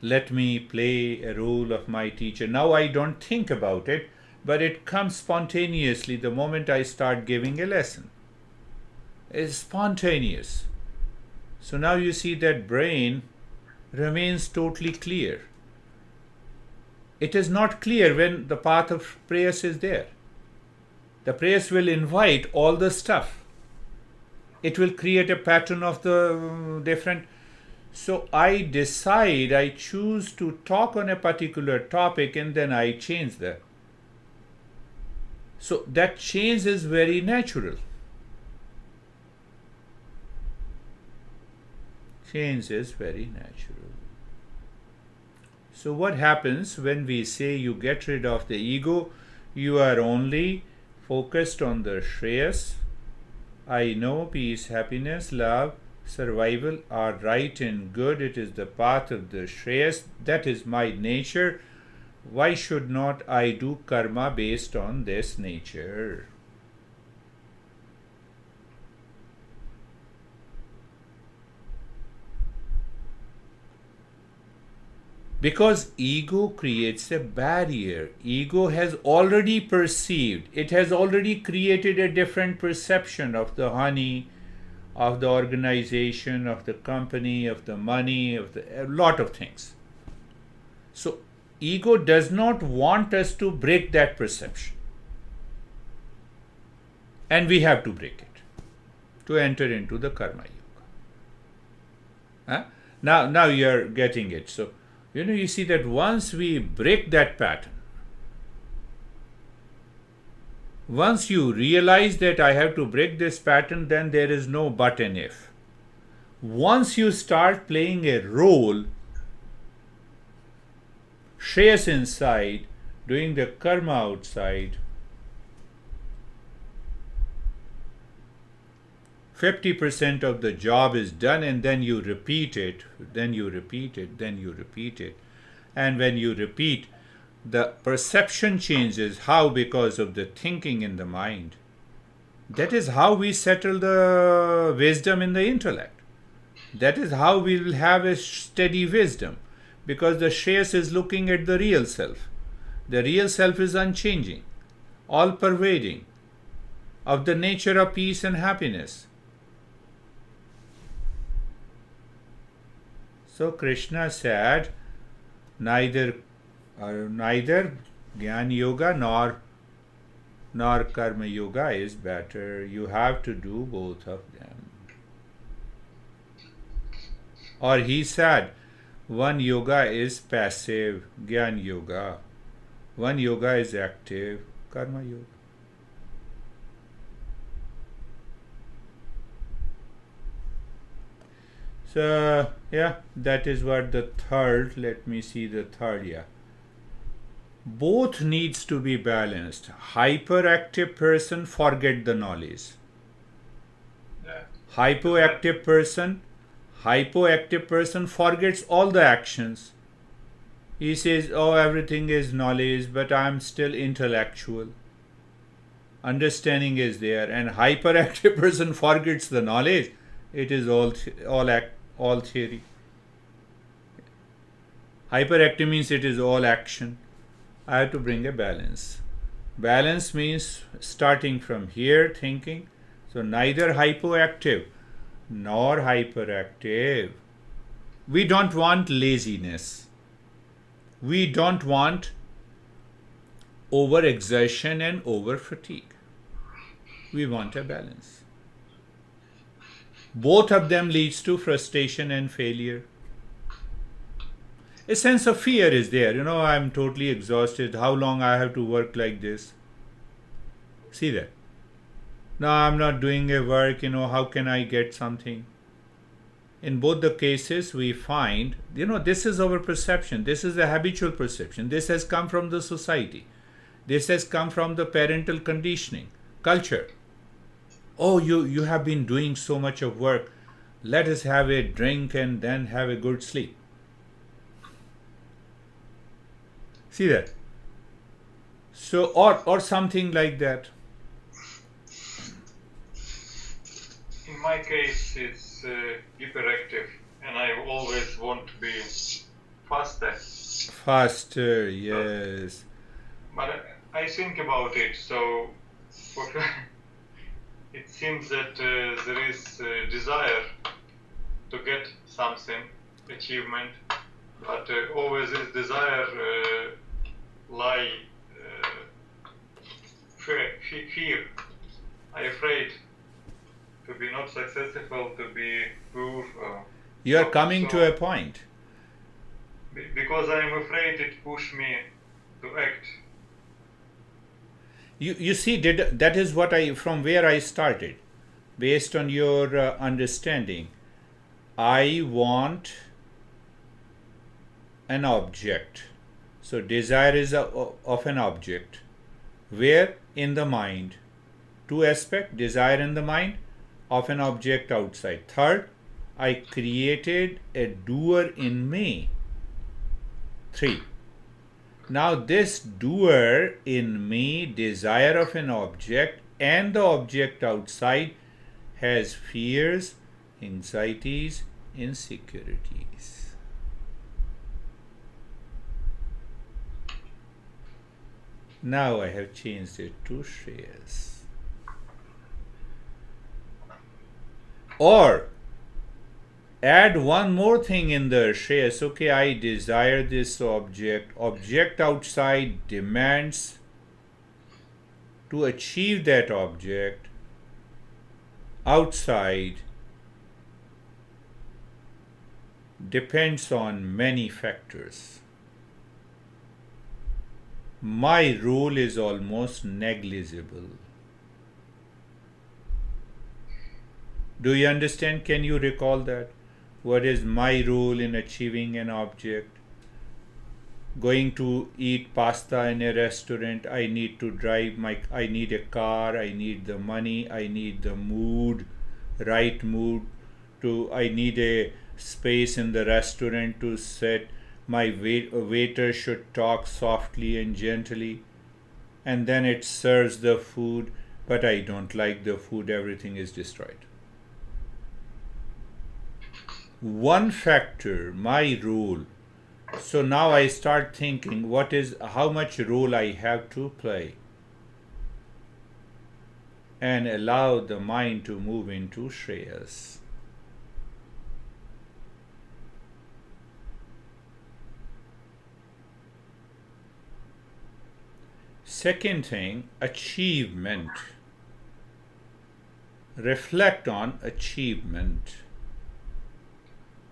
Speaker 2: Let me play a role of my teacher. Now I don't think about it, but it comes spontaneously the moment I start giving a lesson. It's spontaneous. So now you see that brain remains totally clear. It is not clear when the path of prayers is there. The prayers will invite all the stuff. It will create a pattern of the different. So I choose to talk on a particular topic and then I change that. So that change is very natural. Change is very natural. So what happens when we say you get rid of the ego? You are only focused on the shreyas. I know peace, happiness, love, survival are right and good. It is the path of the shreyas. That is my nature. Why should not I do karma based on this nature? Because ego creates a barrier. Ego has already perceived, it has already created a different perception of the honey, of the organization, of the company, of the money, a lot of things. So ego does not want us to break that perception. And we have to break it to enter into the karma yoga. Now you are getting it. So you see that once we break that pattern, once you realize that I have to break this pattern, then there is no but and if. Once you start playing a role, shreyas inside, doing the karma outside, 50% of the job is done, and then you repeat it, then you repeat it, then you repeat it. And when you repeat, the perception changes. How? Because of the thinking in the mind. That is how we settle the wisdom in the intellect. That is how we will have a steady wisdom. Because the shreyas is looking at the real self. The real self is unchanging, all pervading, of the nature of peace and happiness. So Krishna said, neither Jnana Yoga nor Karma Yoga is better. You have to do both of them. Or he said, one yoga is passive, Jnana Yoga. One yoga is active, Karma Yoga. So, that is what the third, let me see the third, Both needs to be balanced. Hyperactive person forget the knowledge. Hypoactive person, Hypoactive person forgets all the actions. He says, oh, everything is knowledge, but I am still intellectual. Understanding is there, and hyperactive person forgets the knowledge. It is all theory. Hyperactive means it is all action. I have to bring a balance. Balance means starting from here, thinking. So neither hypoactive nor hyperactive. We don't want laziness. We don't want overexertion and over fatigue. We want a balance. Both of them leads to frustration and failure. A sense of fear is there. I'm totally exhausted. How long I have to work like this? See that? No, I'm not doing a work. How can I get something? In both the cases, we find, this is our perception. This is the habitual perception. This has come from the society. This has come from the parental conditioning, culture. Oh, you have been doing so much of work. Let us have a drink and then have a good sleep. See that? So, or something like that.
Speaker 1: In my case, it's hyperactive, and I always want to be faster.
Speaker 2: Faster, yes.
Speaker 1: But I think about it, so it seems that there is desire to get something, achievement, but always this desire lie fear. I'm afraid to be not successful, to be poor.
Speaker 2: You are coming to a point.
Speaker 1: Because I am afraid it pushes me to act.
Speaker 2: You see, that is what from where I started. Based on your understanding, I want an object. So desire is of an object. Where? In the mind. Two aspects, desire in the mind, of an object outside. Third, I created a doer in me. 3. Now this doer in me, desire of an object, and the object outside has fears, anxieties, insecurities. Now I have changed it to Shreyas. Or add one more thing in there, Shreyas. Okay, I desire this object. Object outside demands to achieve that object. Outside depends on many factors. My role is almost negligible. Do you understand? Can you recall that? What is my role in achieving an object? Going to eat pasta in a restaurant, I need to I need a car, I need the money, I need the mood, right mood I need a space in the restaurant to sit. My waiter should talk softly and gently, and then it serves the food, but I don't like the food, everything is destroyed. One factor, my role. So now I start thinking, how much role I have to play, and allow the mind to move into Shreyas. Second thing, achievement. Reflect on achievement.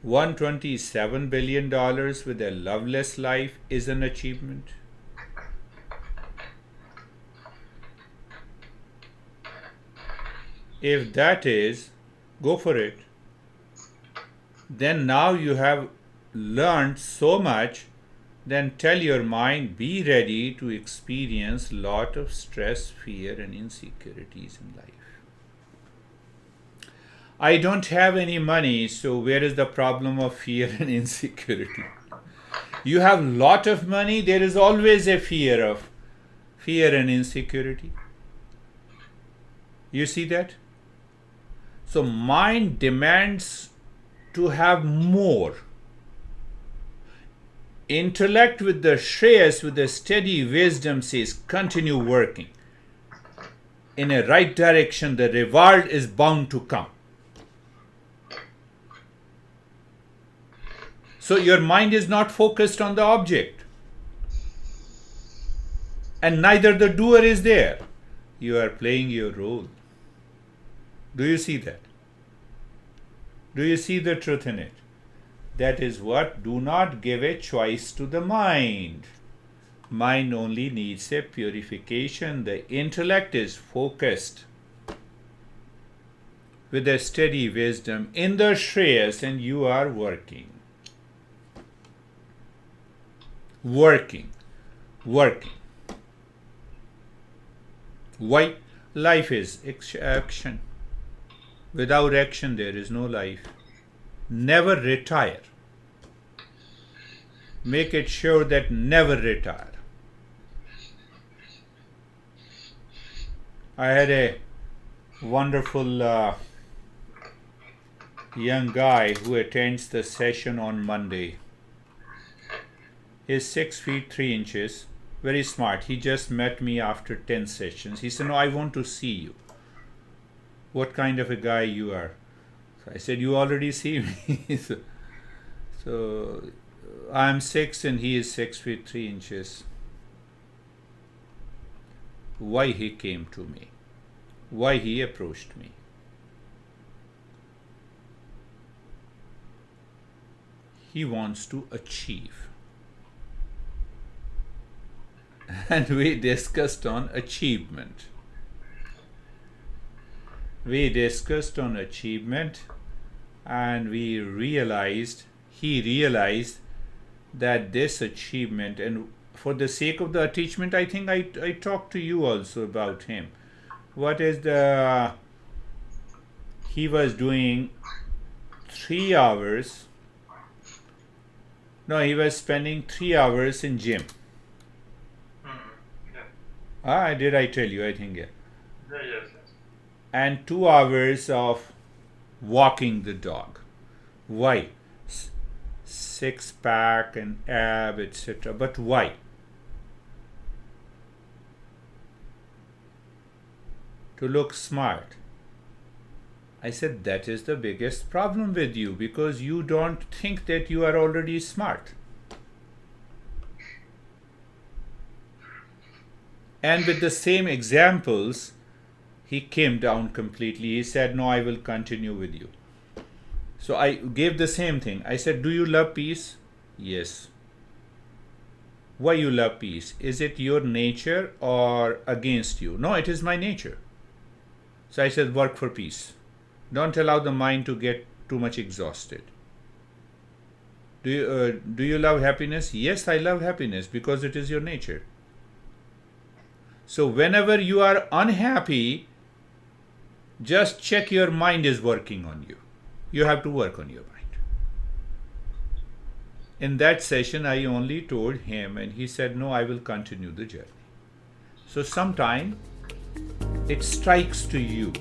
Speaker 2: $127 billion with a loveless life is an achievement. If that is, go for it. Then now you have learned so much, then tell your mind, be ready to experience lot of stress, fear and insecurities in life. I don't have any money, so where is the problem of fear and insecurity? You have lot of money, there is always a fear and insecurity. You see that? So mind demands to have more. Intellect with the shreyas, with the steady wisdom says, continue working. In a right direction, the reward is bound to come. So your mind is not focused on the object. And neither the doer is there. You are playing your role. Do you see that? Do you see the truth in it? That is what, do not give a choice to the mind. Mind only needs a purification. The intellect is focused with a steady wisdom in the shreyas, and you are working. Working. Why? Life is action. Without action, there is no life. Never retire. Make it sure that never retire. I had a wonderful young guy who attends the session on Monday. He's 6 feet 3 inches, very smart. He just met me after 10 sessions. He said, "No, I want to see you. What kind of a guy you are?" So I said, "You already see me." so I'm 6 and he is 6 feet 3 inches. Why he came to me? Why he approached me? He wants to achieve. And we discussed on achievement. And he realized that this achievement, and for the sake of the attachment, I think I talked to you also about him. He was doing 3 hours. No, he was spending 3 hours in gym. Did I tell you? I think, yeah.
Speaker 1: Yes.
Speaker 2: And 2 hours of walking the dog. Why? Six pack and ab, etc. But why? To look smart. I said, that is the biggest problem with you, because you don't think that you are already smart. And with the same examples, he came down completely. He said, "No, I will continue with you." So I gave the same thing. I said, "Do you love peace?" "Yes." "Why you love peace? Is it your nature or against you?" "No, it is my nature." So I said, "Work for peace. Don't allow the mind to get too much exhausted." Do you love happiness?" "Yes, I love happiness because it is your nature." So whenever you are unhappy, just check your mind is working on you. You have to work on your mind. In that session, I only told him, and he said, "No, I will continue the journey." So sometime it strikes to you